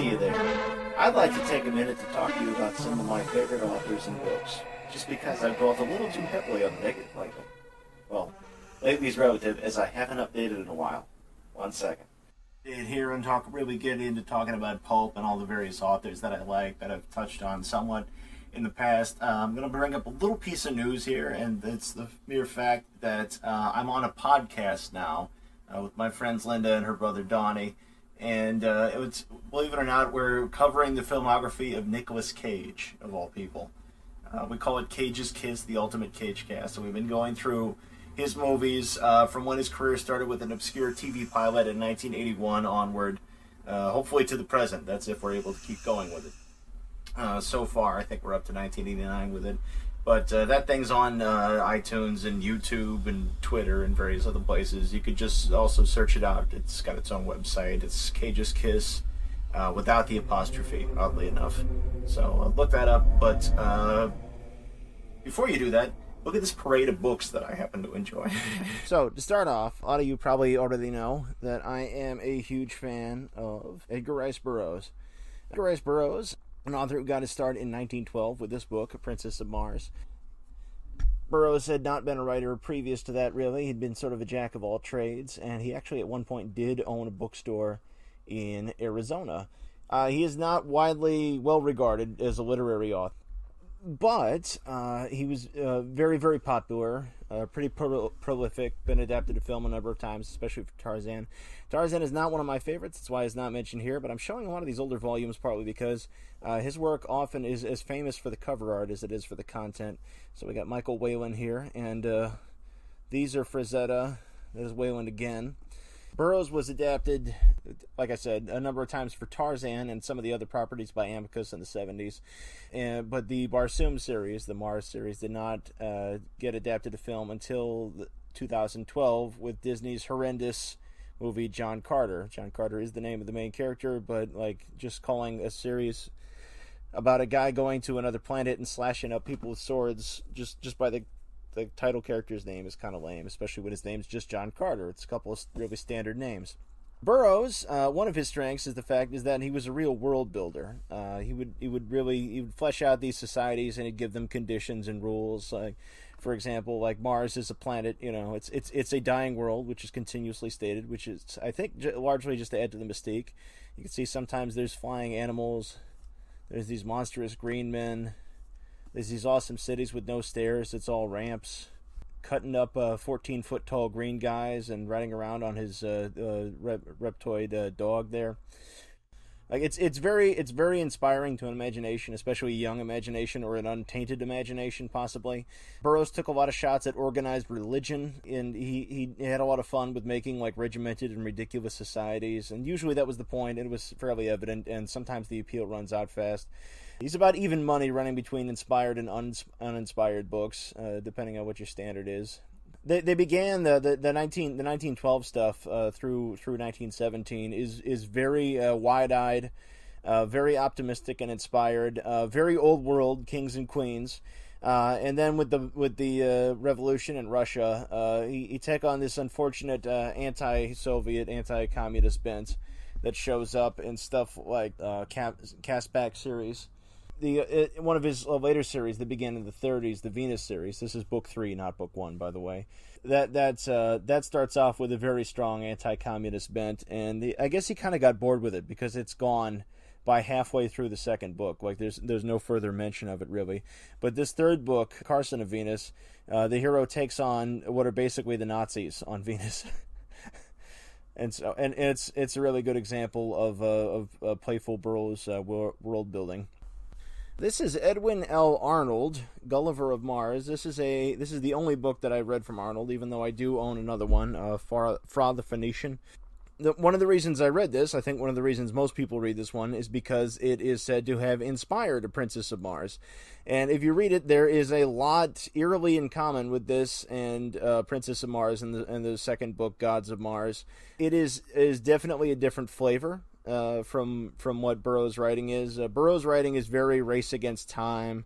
see you there. I'd like to take a minute to talk to you about some of my favorite authors and books, just because I've dwelt a little too heavily on the negative lately. Well, lately's relative, as I haven't updated in a while. 1 second. And here and really get into talking about pulp and all the various authors that I like, that I've touched on somewhat in the past. I'm going to bring up a little piece of news here, and it's the mere fact that I'm on a podcast now with my friends Linda and her brother Donnie. And it was, believe it or not, we're covering the filmography of Nicolas Cage, of all people. We call it Cage's Kiss, the Ultimate Cage Cast. So we've been going through his movies from when his career started with an obscure TV pilot in 1981 onward, hopefully to the present. That's if we're able to keep going with it. So far, I think we're up to 1989 with it. But that thing's on iTunes and YouTube and Twitter and various other places. You could just also search it out. It's got its own website. It's Cage's Kiss without the apostrophe, oddly enough. So look that up. But before you do that, look at this parade of books that I happen to enjoy. So, to start off, a lot of you probably already know that I am a huge fan of Edgar Rice Burroughs. Edgar Rice Burroughs, an author who got his start in 1912 with this book, A Princess of Mars. Burroughs had not been a writer previous to that, really. He'd been sort of a jack of all trades, and he actually at one point did own a bookstore in Arizona. He is not widely well regarded as a literary author, but he was very, very popular, pretty prolific, been adapted to film a number of times, especially for Tarzan. Tarzan is not one of my favorites, that's why it's not mentioned here, but I'm showing a lot of these older volumes partly because his work often is as famous for the cover art as it is for the content. So we got Michael Whalen here, and these are Frazetta. There's Whalen again. Burroughs was adapted, like I said, a number of times for Tarzan and some of the other properties by Amicus in the 70s. But the Barsoom series, the Mars series, did not get adapted to film until 2012 with Disney's horrendous movie John Carter. John Carter is the name of the main character, but like just calling a series about a guy going to another planet and slashing up people with swords just by the title character's name is kind of lame, especially when his name's just John Carter. It's a couple of really standard names. Burroughs, one of his strengths is the fact is that he was a real world builder. He would flesh out these societies and he'd give them conditions and rules. Like, for example, like Mars is a planet. You know, it's a dying world, which is continuously stated, which is I think largely just to add to the mystique. You can see sometimes there's flying animals. There's these monstrous green men. There's these awesome cities with no stairs. It's all ramps. Cutting up 14-foot tall green guys and riding around on his reptoid dog there. Like it's very inspiring to an imagination, especially a young imagination or an untainted imagination, possibly. Burroughs took a lot of shots at organized religion, and he had a lot of fun with making like regimented and ridiculous societies, and usually that was the point. It was fairly evident, and sometimes the appeal runs out fast. He's about even money running between inspired and uninspired books, depending on what your standard is. They began the 1912 stuff through 1917 is very wide-eyed, very optimistic and inspired, very old world kings and queens, and then with the revolution in Russia, he take on this unfortunate anti-Soviet, anti-communist bent that shows up in stuff like Castback series. One of his later series that began in the 30s, the Venus series. This is book 3, not book 1, by the way. That starts off with a very strong anti-communist bent, and I guess he kind of got bored with it because it's gone by halfway through the second book. Like there's no further mention of it really. But this third book, Carson of Venus, the hero takes on what are basically the Nazis on Venus. And it's a really good example of playful Burroughs world building. This is Edwin L. Arnold, Gulliver of Mars. This is the only book that I've read from Arnold, even though I do own another one, Fra the Phoenician. One of the reasons I read this, I think one of the reasons most people read this one, is because it is said to have inspired A Princess of Mars. And if you read it, there is a lot eerily in common with this and Princess of Mars and the second book, Gods of Mars. It is definitely a different flavor from what Burroughs' writing is. Burroughs' writing is very race against time.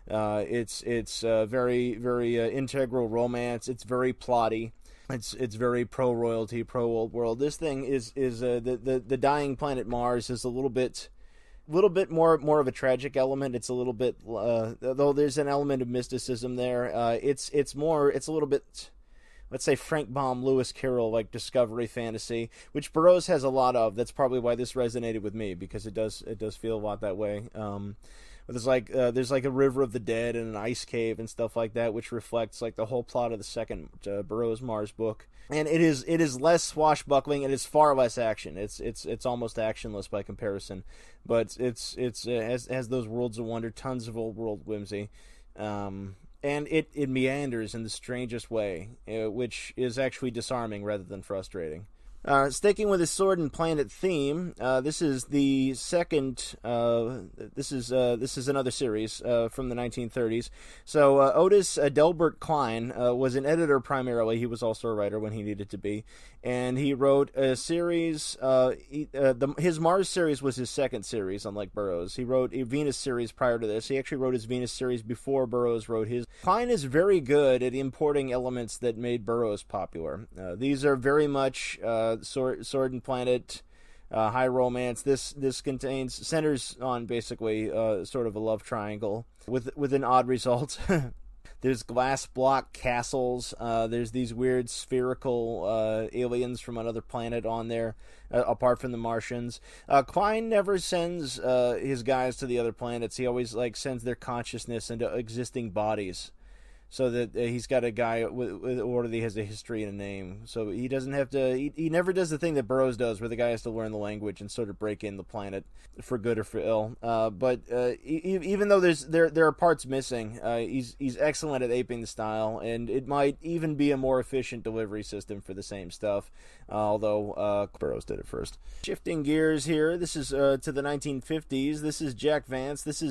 It's very very integral romance. It's very plotty. It's very pro-royalty, pro-old world. This thing is the dying planet Mars is a little bit little bit more of a tragic element. It's a little bit though there's an element of mysticism there. It's a little bit, let's say, Frank Baum, Lewis Carroll, like discovery fantasy, which Burroughs has a lot of. That's probably why this resonated with me, because it does feel a lot that way. But there's like a river of the dead and an ice cave and stuff like that, which reflects like the whole plot of the second Burroughs Mars book. And it is less swashbuckling and it's far less action. It's almost actionless by comparison, but it's has those worlds of wonder, tons of old world whimsy. And it meanders in the strangest way, which is actually disarming rather than frustrating. Sticking with the sword and planet theme, this is the second. This is another series from the 1930s. So Otis Delbert Klein was an editor primarily. He was also a writer when he needed to be, and he wrote a series. His Mars series was his second series, unlike Burroughs. He wrote a Venus series prior to this. He actually wrote his Venus series before Burroughs wrote his. Klein is very good at importing elements that made Burroughs popular. These are very much sword and planet, high romance. This centers on basically sort of a love triangle with an odd result. There's glass block castles. There's these weird spherical aliens from another planet on there, apart from the Martians. Klein never sends his guys to the other planets. He always sends their consciousness into existing bodies, so that he's got a guy with order that has a history and a name. So he doesn't have to. He never does the thing that Burroughs does, where the guy has to learn the language and sort of break in the planet for good or for ill. But even though there are parts missing, he's excellent at aping the style, and it might even be a more efficient delivery system for the same stuff. Although Burroughs did it first. Shifting gears here, this is to the 1950s. This is Jack Vance. This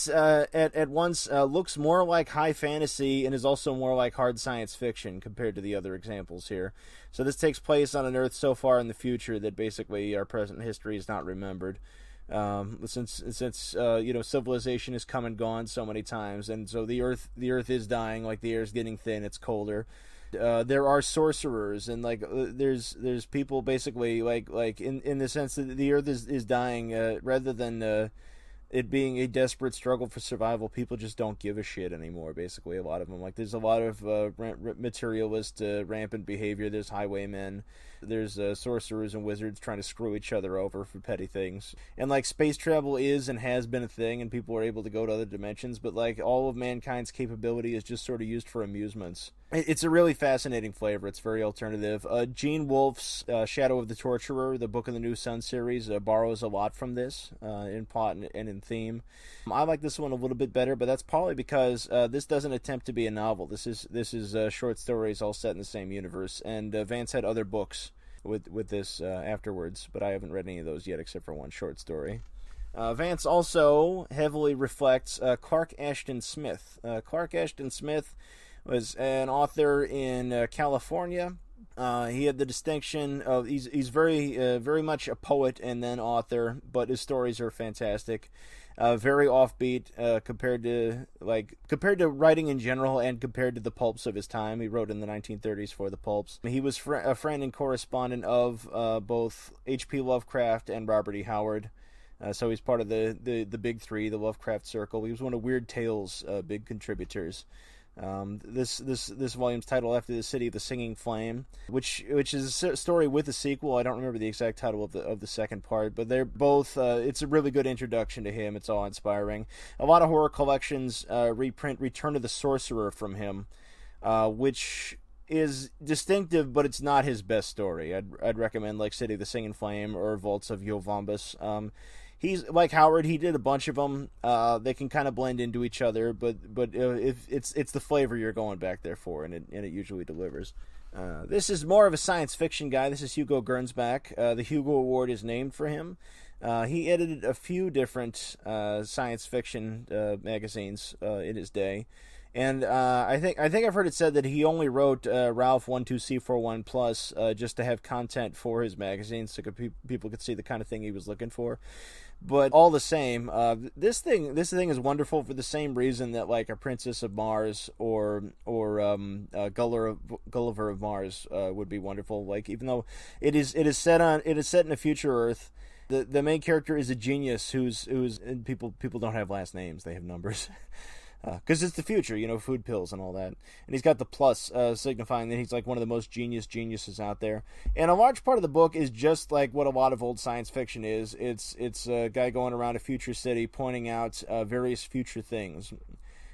at once looks more like high fantasy and is also more like hard science fiction compared to the other examples here. So this takes place on an Earth so far in the future that basically our present history is not remembered. Since civilization has come and gone so many times, and so the Earth is dying, like the air is getting thin, it's colder. There are sorcerers, and there's people basically like in the sense that the Earth is dying, rather than it being a desperate struggle for survival. People just don't give a shit anymore, basically. A lot of them, there's a lot of materialist rampant behavior. There's highwaymen, there's sorcerers and wizards trying to screw each other over for petty things, and space travel is and has been a thing, and people are able to go to other dimensions, but all of mankind's capability is just sort of used for amusements. It's a really fascinating flavor. It's very alternative. Gene Wolfe's Shadow of the Torturer, the Book of the New Sun series, borrows a lot from this in plot and in theme. I like this one a little bit better, but that's probably because this doesn't attempt to be a novel. This is short stories all set in the same universe, and Vance had other books with this afterwards, but I haven't read any of those yet except for one short story. Vance also heavily reflects Clark Ashton Smith. Clark Ashton Smith was an author in California. He had the distinction of he's very much a poet and then author, but his stories are fantastic. Very offbeat compared to writing in general, and compared to the pulps of his time. He wrote in the 1930s for the pulps. He was a friend and correspondent of both H.P. Lovecraft and Robert E. Howard. So he's part of the big three, the Lovecraft circle. He was one of Weird Tales' big contributors. This volume's titled after the city of the Singing Flame, which is a story with a sequel. I don't remember the exact title of the second part, but they're both. It's a really good introduction to him. It's awe-inspiring. A lot of horror collections reprint Return of the Sorcerer from him, which is distinctive, but it's not his best story. I'd recommend City of the Singing Flame or Vaults of Yovombus. He's like Howard. He did a bunch of them. They can kind of blend into each other, but if it's the flavor you're going back there for, and it usually delivers. This is more of a science fiction guy. This is Hugo Gernsback. The Hugo Award is named for him. He edited a few different science fiction magazines in his day. And I think I've heard it said that he only wrote Ralph 12C41 Plus just to have content for his magazine, so people could see the kind of thing he was looking for. But all the same, this thing is wonderful for the same reason that a Princess of Mars or Gulliver of Mars would be wonderful. Even though it is set in a future Earth. The main character is a genius who's and people don't have last names, they have numbers. Because it's the future, food pills and all that. And he's got the plus, signifying that he's like one of the most geniuses out there. And a large part of the book is just like what a lot of old science fiction is. It's a guy going around a future city pointing out various future things.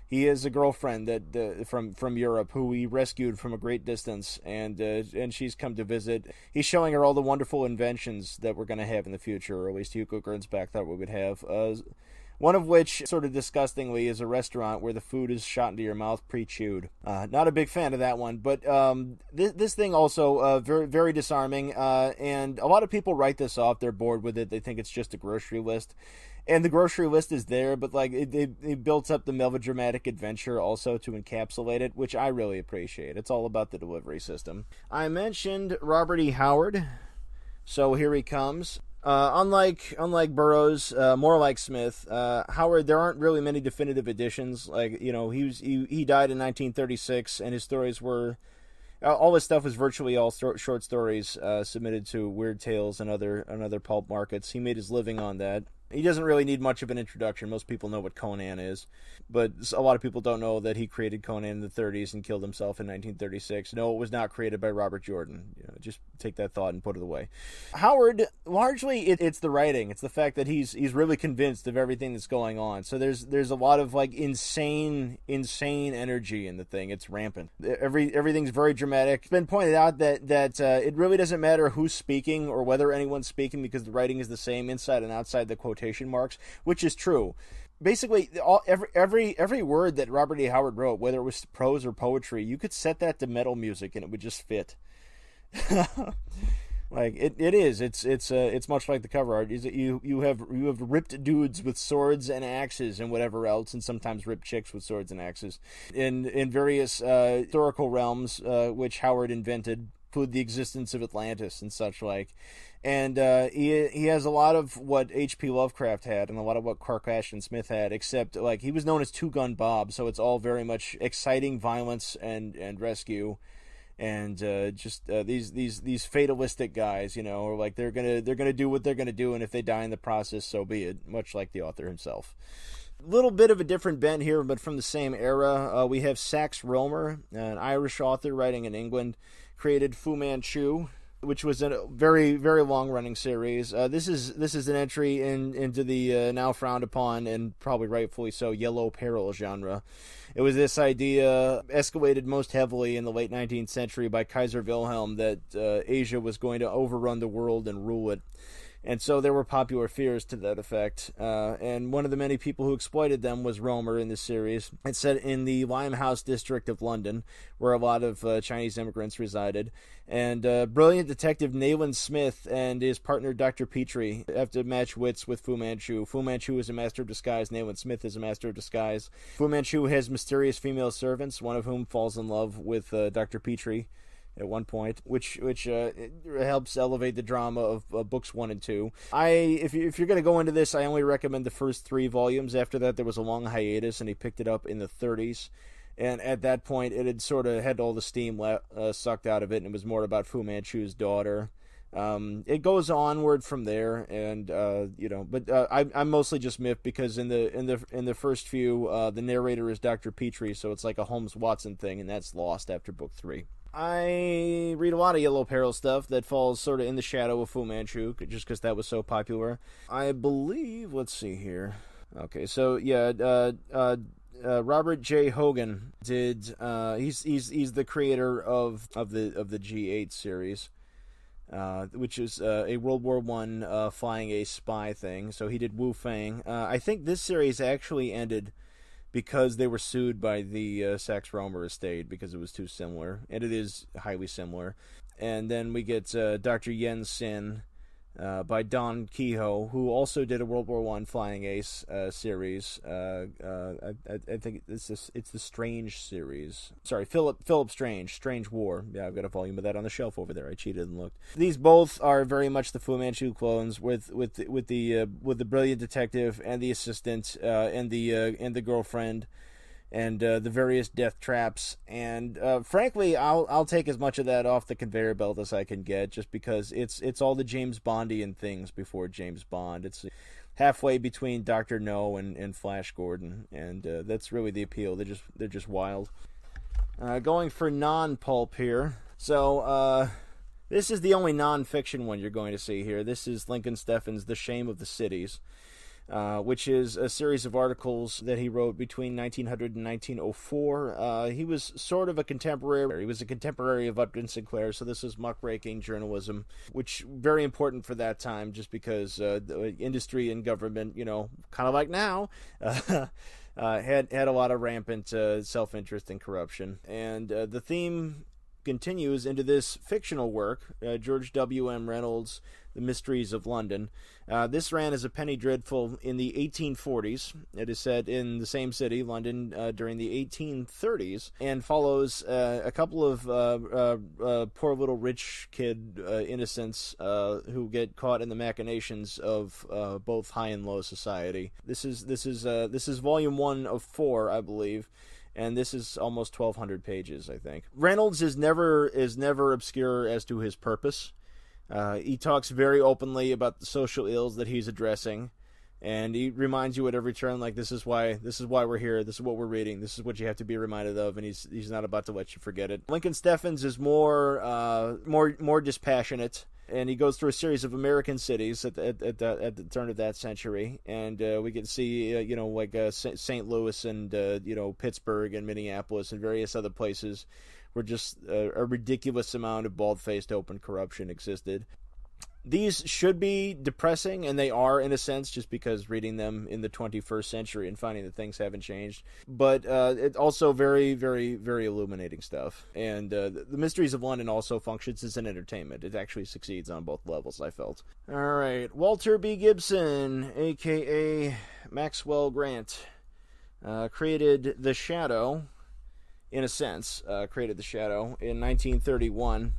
He has a girlfriend that from Europe who he rescued from a great distance, and she's come to visit. He's showing her all the wonderful inventions that we're going to have in the future, or at least Hugo Gernsback thought we would have. One of which, sort of disgustingly, is a restaurant where the food is shot into your mouth pre-chewed. Not a big fan of that one, but this thing also very, very disarming, and a lot of people write this off. They're bored with it. They think it's just a grocery list. And the grocery list is there, but like it built up the melodramatic adventure also to encapsulate it, which I really appreciate. It's all about the delivery system. I mentioned Robert E. Howard, so here he comes. Unlike Burroughs, more like Smith, Howard, there aren't really many definitive editions. Like, he died in 1936, and his stories were, all his stuff was virtually all short stories submitted to Weird Tales and other pulp markets. He made his living on that. He doesn't really need much of an introduction. Most people know what Conan is, but a lot of people don't know that he created Conan in the 30s and killed himself in 1936. No, it was not created by Robert Jordan. Just take that thought and put it away. Howard, largely, it's the writing. It's the fact that he's really convinced of everything that's going on. So there's a lot of like insane energy in the thing. It's rampant. Everything's very dramatic. It's been pointed out that it really doesn't matter who's speaking or whether anyone's speaking, because the writing is the same inside and outside the quotation marks, which is true. Basically, every word that Robert E. Howard wrote, whether it was prose or poetry, you could set that to metal music and it would just fit. Like it's much like the cover art. Is that you have ripped dudes with swords and axes and whatever else, and sometimes ripped chicks with swords and axes in various historical realms, which Howard invented, include the existence of Atlantis and such like. And he has a lot of what H.P. Lovecraft had and a lot of what Clark Ashton Smith had, except like he was known as Two Gun Bob, so it's all very much exciting violence and rescue, and these fatalistic guys, or like they're gonna do what they're gonna do, and if they die in the process, so be it. Much like the author himself. Little bit of a different bent here, but from the same era. We have Sax Rohmer, an Irish author writing in England, created Fu Manchu, which was a very, very long-running series. This is an entry into the now frowned upon, and probably rightfully so, yellow peril genre. It was this idea, escalated most heavily in the late 19th century by Kaiser Wilhelm, that Asia was going to overrun the world and rule it. And so there were popular fears to that effect. And one of the many people who exploited them was Rohmer in this series. It's set in the Limehouse district of London, where a lot of Chinese immigrants resided. And brilliant detective Nayland Smith and his partner Dr. Petrie have to match wits with Fu Manchu. Fu Manchu is a master of disguise. Nayland Smith is a master of disguise. Fu Manchu has mysterious female servants, one of whom falls in love with Dr. Petrie at one point, which helps elevate the drama of books 1 and 2. If you're going to go into this, I only recommend the first 3 volumes. After that, there was a long hiatus, and he picked it up in the 30s. And at that point, it had sort of had all the steam sucked out of it, and it was more about Fu Manchu's daughter. It goes onward from there, and I'm mostly just miffed because in the first few, the narrator is Dr. Petrie, so it's like a Holmes Watson thing, and that's lost after book 3. I read a lot of Yellow Peril stuff that falls sort of in the shadow of Fu Manchu, just because that was so popular. I believe, let's see here. Okay, so yeah, Robert J. Hogan did. He's the creator of the G8 series, which is a World War I flying ace spy thing. So he did Wu Fang. I think this series actually ended because they were sued by the Sax Rohmer estate because it was too similar, and it is highly similar. And then we get Dr. Yen Sin by Don Kehoe, who also did a World War I Flying Ace series. I think it's the Strange series. Sorry, Philip Strange, Strange War. Yeah, I've got a volume of that on the shelf over there. I cheated and looked. These both are very much the Fu Manchu clones, with the brilliant detective and the assistant and the girlfriend. and the various death traps. And frankly, I'll take as much of that off the conveyor belt as I can get, just because it's all the James Bondian things before James Bond. It's halfway between Dr. No and Flash Gordon, and that's really the appeal. They're just wild. Going for non-pulp here. So this is the only non-fiction one you're going to see here. This is Lincoln Steffens' The Shame of the Cities, which is a series of articles that he wrote between 1900 and 1904. He was sort of a contemporary. He was a contemporary of Upton Sinclair, so this was muckraking journalism, which very important for that time, just because the industry and government, kind of like now, had a lot of rampant self-interest and corruption. And the theme continues into this fictional work, George W.M. Reynolds' The Mysteries of London. This ran as a penny dreadful in the 1840s. It is set in the same city, London, during the 1830s, and follows a couple of poor little rich kid innocents who get caught in the machinations of both high and low society. This is volume 1 of 4, I believe. And this is almost 1,200 pages, I think. Reynolds is never obscure as to his purpose. He talks very openly about the social ills that he's addressing, and he reminds you at every turn, like, this is why we're here, this is what we're reading, this is what you have to be reminded of, and he's not about to let you forget it. Lincoln Steffens is more dispassionate, and he goes through a series of American cities at the turn of that century, and we can see St. Louis and Pittsburgh and Minneapolis and various other places where just a ridiculous amount of bald-faced open corruption existed. These should be depressing, and they are in a sense, just because reading them in the 21st century and finding that things haven't changed. But it's also very, very, very illuminating stuff. And the Mysteries of London also functions as an entertainment. It actually succeeds on both levels, I felt. All right, Walter B. Gibson, a.k.a. Maxwell Grant, created The Shadow, in a sense, created The Shadow in 1931.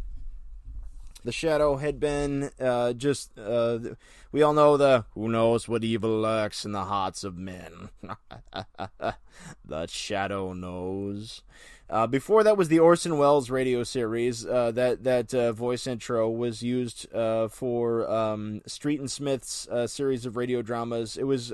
The Shadow had been we all know the who knows what evil lurks in the hearts of men. The Shadow knows. Before that was the Orson Welles radio series. That voice intro was used for Street and Smith's series of radio dramas. It was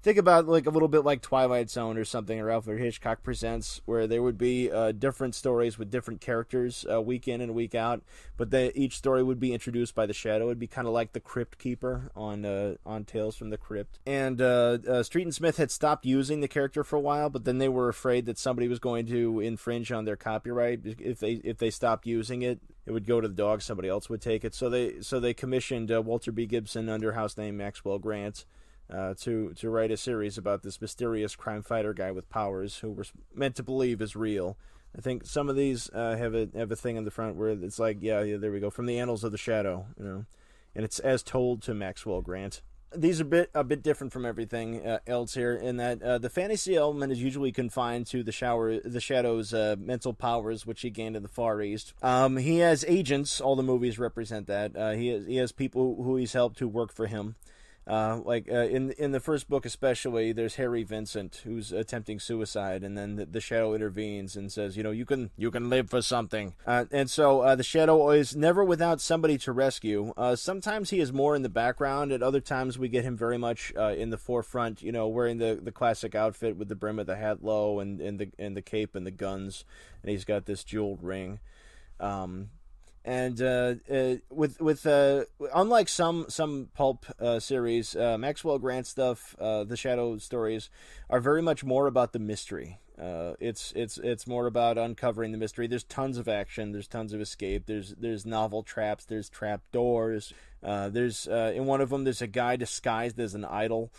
think about like a little bit like Twilight Zone or something, or Alfred Hitchcock Presents, where there would be different stories with different characters week in and week out, but each story would be introduced by the Shadow. It'd be kind of like the Crypt Keeper on Tales from the Crypt. And Street and Smith had stopped using the character for a while, but then they were afraid that somebody was going to infringe on their copyright. If they stopped using it, it would go to the dog. Somebody else would take it. So they commissioned Walter B. Gibson under house name Maxwell Grant to write a series about this mysterious crime fighter guy with powers who we're meant to believe is real. I think some of these have a thing in the front where it's like, yeah, there we go, from the Annals of the Shadow, and it's as told to Maxwell Grant. These are a bit different from everything else here, in that the fantasy element is usually confined to the Shadow's mental powers, which he gained in the Far East. He has agents. All the movies represent that. He has people who he's helped who work for him. In the first book especially, there's Harry Vincent who's attempting suicide, and then the Shadow intervenes and says, you can live for something. And so the Shadow is never without somebody to rescue. Sometimes he is more in the background. At other times we get him very much in the forefront, wearing the classic outfit with the brim of the hat low and the cape and the guns, and he's got this jeweled ring. And with unlike some pulp series, Maxwell Grant stuff, the Shadow stories are very much more about the mystery. It's more about uncovering the mystery. There's tons of action. There's tons of escape. There's novel traps. There's trap doors. There's in one of them there's a guy disguised as an idol.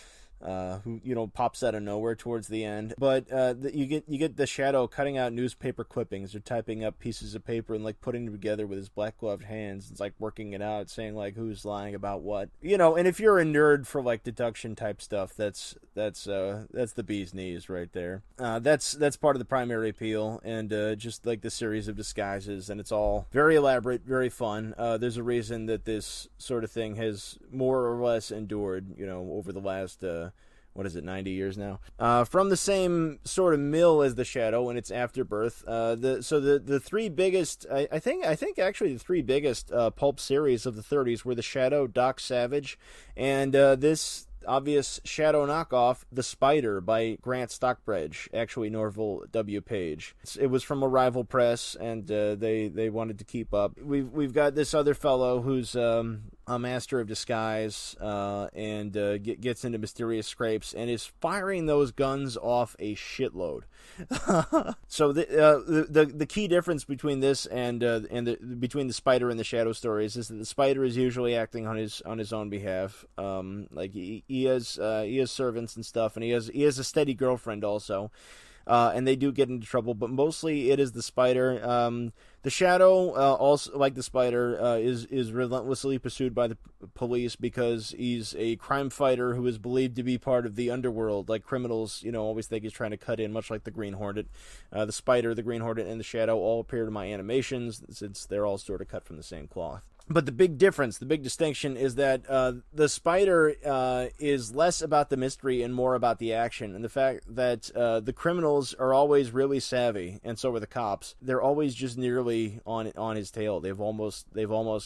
Who pops out of nowhere towards the end, but you get the Shadow cutting out newspaper clippings or typing up pieces of paper and like putting them together with his black gloved hands. It's like working it out, saying like who's lying about what, And if you're a nerd for like deduction type stuff, that's the bee's knees right there. That's part of the primary appeal, and just like the series of disguises, and it's all very elaborate, very fun. There's a reason that this sort of thing has more or less endured, over the last what is it, 90 years now? From the same sort of mill as the Shadow in its afterbirth. The three biggest, I think actually the three biggest pulp series of the 30s were the Shadow, Doc Savage, and this obvious Shadow knockoff, The Spider by Grant Stockbridge, actually Norval W. Page. It was from a rival press, and they wanted to keep up. We've got this other fellow who's a master of disguise and gets into mysterious scrapes and is firing those guns off a shitload. So the key difference between this and between the Spider and the Shadow stories is that the Spider is usually acting on his own behalf. Like he has servants and stuff, and he has a steady girlfriend also. And they do get into trouble, but mostly it is the Spider. The Shadow, also like the Spider, is relentlessly pursued by the police because he's a crime fighter who is believed to be part of the underworld. Like criminals, always think he's trying to cut in, much like the Green Hornet. The Spider, the Green Hornet, and the Shadow all appear in my animations since they're all sort of cut from the same cloth. But the big difference, the big distinction is that the Spider is less about the mystery and more about the action, and the fact that the criminals are always really savvy, and so are the cops. They're always just nearly on his tail. They've almost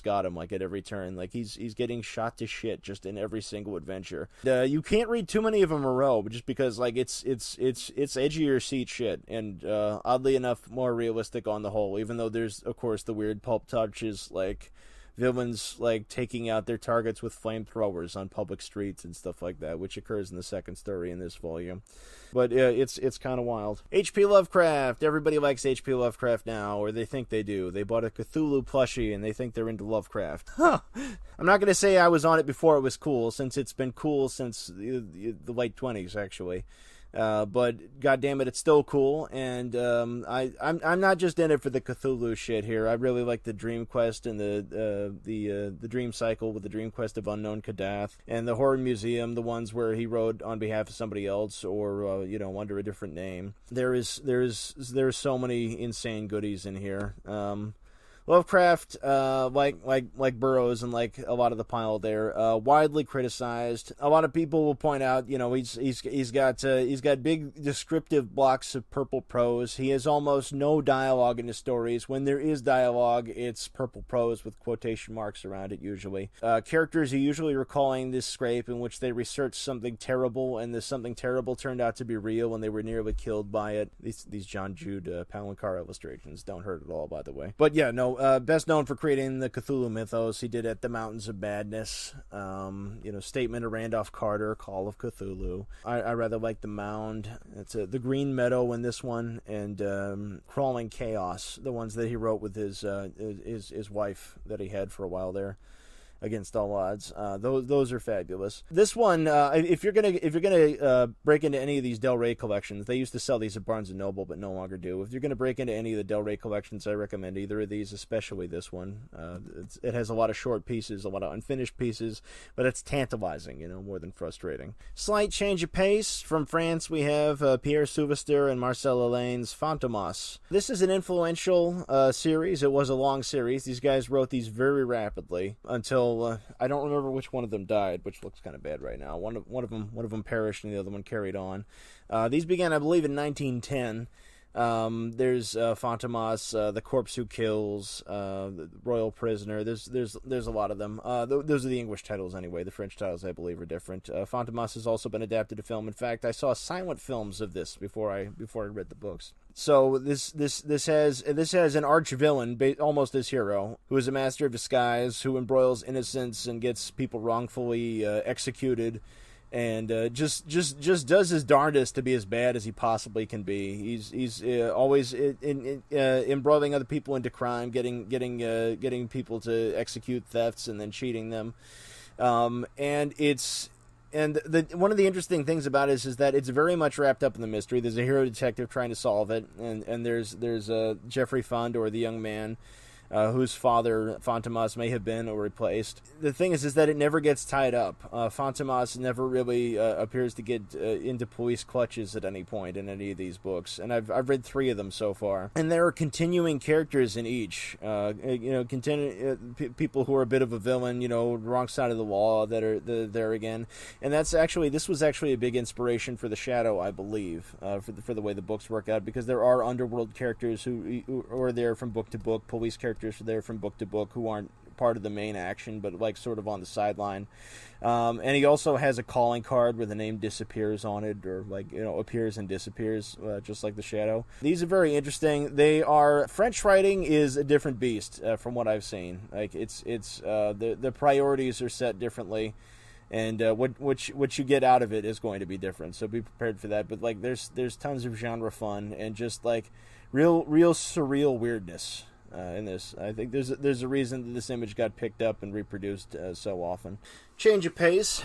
got him, like at every turn. Like he's getting shot to shit just in every single adventure. You can't read too many of them in a row, just because like it's edge of your seat shit, and oddly enough more realistic on the whole. Even though there's of course the weird pulp touches like villains like taking out their targets with flamethrowers on public streets and stuff like that, which occurs in the second story in this volume. But it's kind of wild. H.P. Lovecraft. Everybody likes H.P. Lovecraft now, or they think they do. They bought a Cthulhu plushie and they think they're into Lovecraft. Huh. I'm not going to say I was on it before it was cool, since it's been cool since the late 20s, actually. But goddamn it, it's still cool, and I'm not just in it for the Cthulhu shit here. I really like the Dream Quest and the Dream Cycle with the Dream Quest of Unknown Kadath, and the Horror Museum, the ones where he wrote on behalf of somebody else or under a different name. There's so many insane goodies in here. Lovecraft, like Burroughs and like a lot of the pile there, widely criticized. A lot of people will point out, he's got big descriptive blocks of purple prose. He has almost no dialogue in his stories. When there is dialogue, it's purple prose with quotation marks around it usually. Characters are usually recalling this scrape in which they researched something terrible, and this something terrible turned out to be real, and they were nearly killed by it. These John Jude Palancar illustrations don't hurt at all, by the way. But yeah, no. Best known for creating the Cthulhu mythos. He did At the Mountains of Madness, Statement of Randolph Carter, Call of Cthulhu. I rather like The Mound. It's the Green Meadow in this one, and Crawling Chaos, the ones that he wrote with his wife that he had for a while there. Against all odds, those are fabulous. This one, if you're gonna break into any of these Del Rey collections, they used to sell these at Barnes and Noble, but no longer do. If you're gonna break into any of the Del Rey collections, I recommend either of these, especially this one. It has a lot of short pieces, a lot of unfinished pieces, but it's tantalizing, more than frustrating. Slight change of pace. From France, we have Pierre Souvestre and Marcel Alain's Fantomas. This is an influential series. It was a long series. These guys wrote these very rapidly until I don't remember which one of them died, which looks kind of bad right now. One of them perished, and the other one carried on. These began, I believe, in 1910. There's Fantomas, The Corpse Who Kills, The Royal Prisoner. There's a lot of them. Those are the English titles anyway. The French titles, I believe, are different. Fantomas has also been adapted to film. In fact, I saw silent films of this before I read the books. So this has an arch villain, almost his hero, who is a master of disguise, who embroils innocents and gets people wrongfully executed. And just does his darndest to be as bad as he possibly can be. He's always embroiling other people into crime, getting people to execute thefts and then cheating them. And one of the interesting things about it is that it's very much wrapped up in the mystery. There's a hero detective trying to solve it, and there's Jeffrey Fond, or the young man, whose father Fantomas may have been or replaced. The thing is that it never gets tied up. Fantomas never really appears to get into police clutches at any point in any of these books, and I've read 3 of them so far. And there are continuing characters in each. People who are a bit of a villain, wrong side of the law that are there again. And this was actually a big inspiration for The Shadow, I believe, for the way the books work out, because there are underworld characters who are there from book to book, police characters are there from book to book who aren't part of the main action, but like sort of on the sideline. And he also has a calling card where the name disappears on it, or appears and disappears, just like The Shadow. These are very interesting. French writing is a different beast from what I've seen. Like the priorities are set differently, and what you get out of it is going to be different. So be prepared for that. But like there's tons of genre fun and just like real surreal weirdness in this. I think there's a reason that this image got picked up and reproduced so often. Change of pace.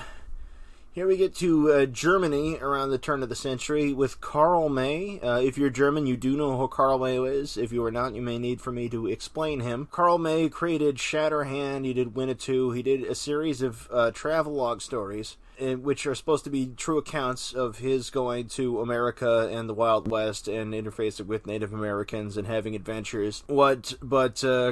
Here we get to Germany around the turn of the century with Karl May. If you're German, you do know who Karl May is. If you are not, you may need for me to explain him. Karl May created Shatterhand, he did Winnetou, he did a series of travelogue stories, which are supposed to be true accounts of his going to America and the Wild West and interfacing with Native Americans and having adventures. But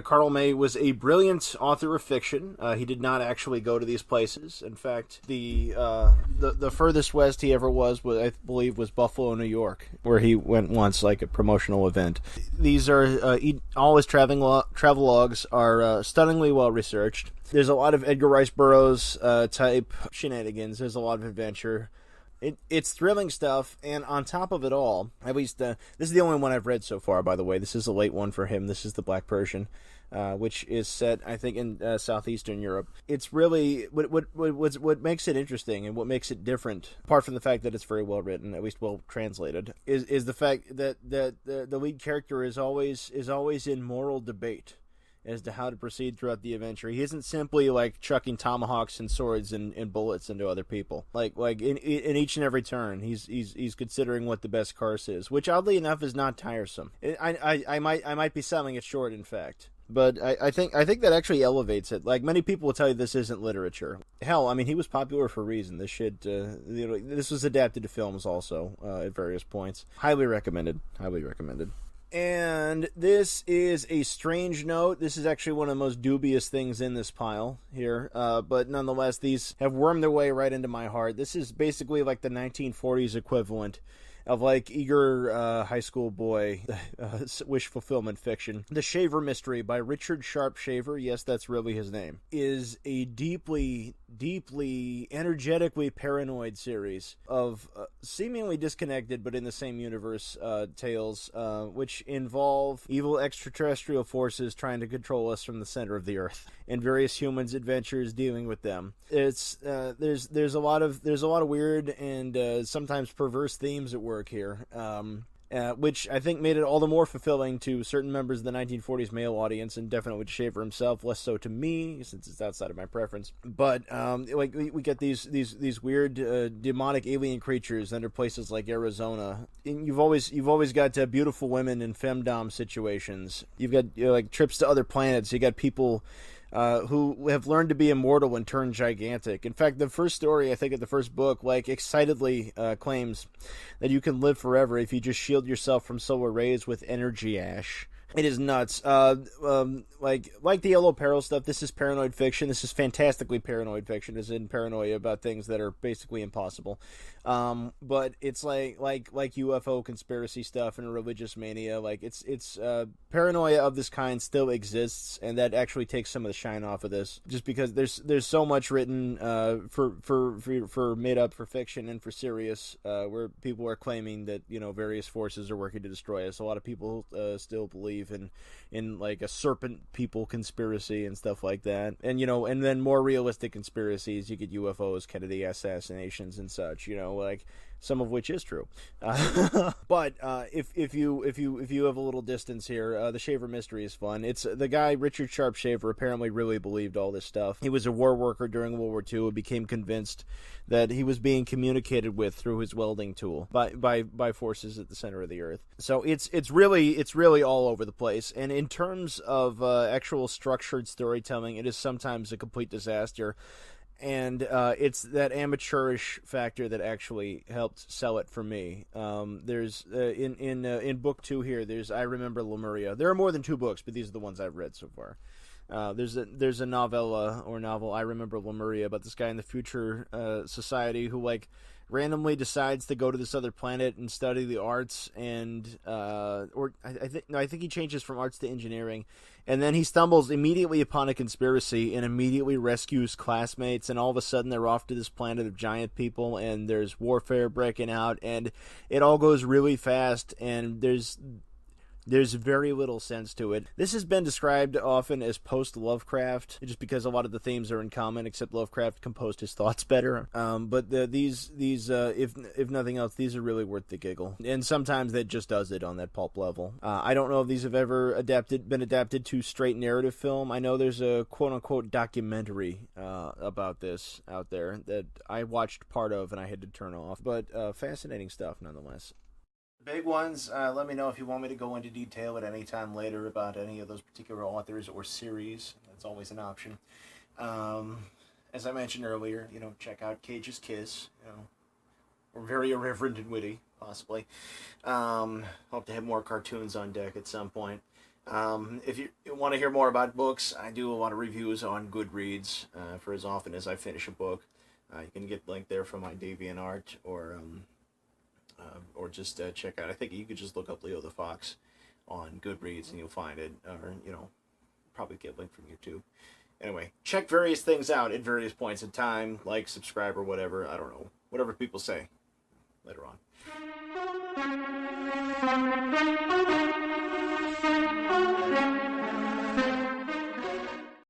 Karl May was a brilliant author of fiction. He did not actually go to these places. In fact, the furthest west he ever was, I believe, was Buffalo, New York, where he went once, like a promotional event. These are all his travelogues are stunningly well researched. There's a lot of Edgar Rice Burroughs type shenanigans. There's a lot of adventure. It's thrilling stuff, and on top of it all, at least this is the only one I've read so far, by the way. This is a late one for him. This is The Black Persian, which is set, I think, in southeastern Europe. It's really what makes it interesting and what makes it different, apart from the fact that it's very well written, at least well translated, is the fact that the lead character is always in moral debate as to how to proceed throughout the adventure. He isn't simply like chucking tomahawks and swords and bullets into other people. Like in each and every turn, he's considering what the best course is, which oddly enough is not tiresome. I might be selling it short, in fact. But I think that actually elevates it. Like, many people will tell you this isn't literature. Hell, I mean, he was popular for a reason. This shit, this was adapted to films also at various points. Highly recommended. Highly recommended. And this is a strange note. This is actually one of the most dubious things in this pile here. But nonetheless, these have wormed their way right into my heart. This is basically like the 1940s equivalent of like eager high school boy wish fulfillment fiction. The Shaver Mystery by Richard Sharp Shaver, yes, that's really his name, is a deeply energetically paranoid series of seemingly disconnected but in the same universe tales which involve evil extraterrestrial forces trying to control us from the center of the earth and various humans' adventures dealing with them. It's there's a lot of weird and sometimes perverse themes at work here. Which I think made it all the more fulfilling to certain members of the 1940s male audience, and definitely to Shaver himself, less so to me, since it's outside of my preference. But like we get these weird demonic alien creatures under places like Arizona. And you've always got beautiful women in femdom situations. You've got like trips to other planets. You got people who have learned to be immortal and turn gigantic. In fact, the first story, I think, of the first book, like, excitedly claims that you can live forever if you just shield yourself from solar rays with energy ash. It is nuts. Like the Yellow Peril stuff, this is paranoid fiction. This is fantastically paranoid fiction, as in paranoia about things that are basically impossible. But it's like UFO conspiracy stuff and a religious mania. Like it's paranoia of this kind still exists, and that actually takes some of the shine off of this, just because there's so much written for made up for fiction and for serious, where people are claiming that various forces are working to destroy us. A lot of people still believe in like a serpent people conspiracy and stuff like that, and and then more realistic conspiracies. You get UFOs, Kennedy assassinations, and such. like, some of which is true. But if you have a little distance here, the Shaver mystery is fun. It's the guy Richard Sharp Shaver apparently really believed all this stuff. He was a war worker during World War II and became convinced that he was being communicated with through his welding tool by forces at the center of the earth. So it's really all over the place. And in terms of actual structured storytelling, it is sometimes a complete disaster. And it's that amateurish factor that actually helped sell it for me. There's in book 2 here. There's I Remember Lemuria. There are more than 2 books, but these are the ones I've read so far. There's a novella or novel, I Remember Lemuria, about this guy in the future society who like randomly decides to go to this other planet and study the arts, and I think he changes from arts to engineering, and then he stumbles immediately upon a conspiracy and immediately rescues classmates, and all of a sudden they're off to this planet of giant people, and there's warfare breaking out, and it all goes really fast, and there's very little sense to it. This has been described often as post-Lovecraft, just because a lot of the themes are in common, except Lovecraft composed his thoughts better. But these if nothing else, these are really worth the giggle. And sometimes that just does it on that pulp level. I don't know if these have ever been adapted to straight narrative film. I know there's a quote-unquote documentary about this out there that I watched part of and I had to turn off. But fascinating stuff nonetheless. Big ones, let me know if you want me to go into detail at any time later about any of those particular authors or series. That's always an option. As I mentioned earlier, check out Cage's Kiss. We're very irreverent and witty, possibly. Hope to have more cartoons on deck at some point. If you want to hear more about books, I do a lot of reviews on Goodreads for as often as I finish a book. You can get the link there from my DeviantArt or just check out. I think you could just look up Leo the Fox on Goodreads and you'll find it, or probably get a link from YouTube. Anyway, check various things out at various points in time, like, subscribe, or whatever. I don't know, whatever people say later on.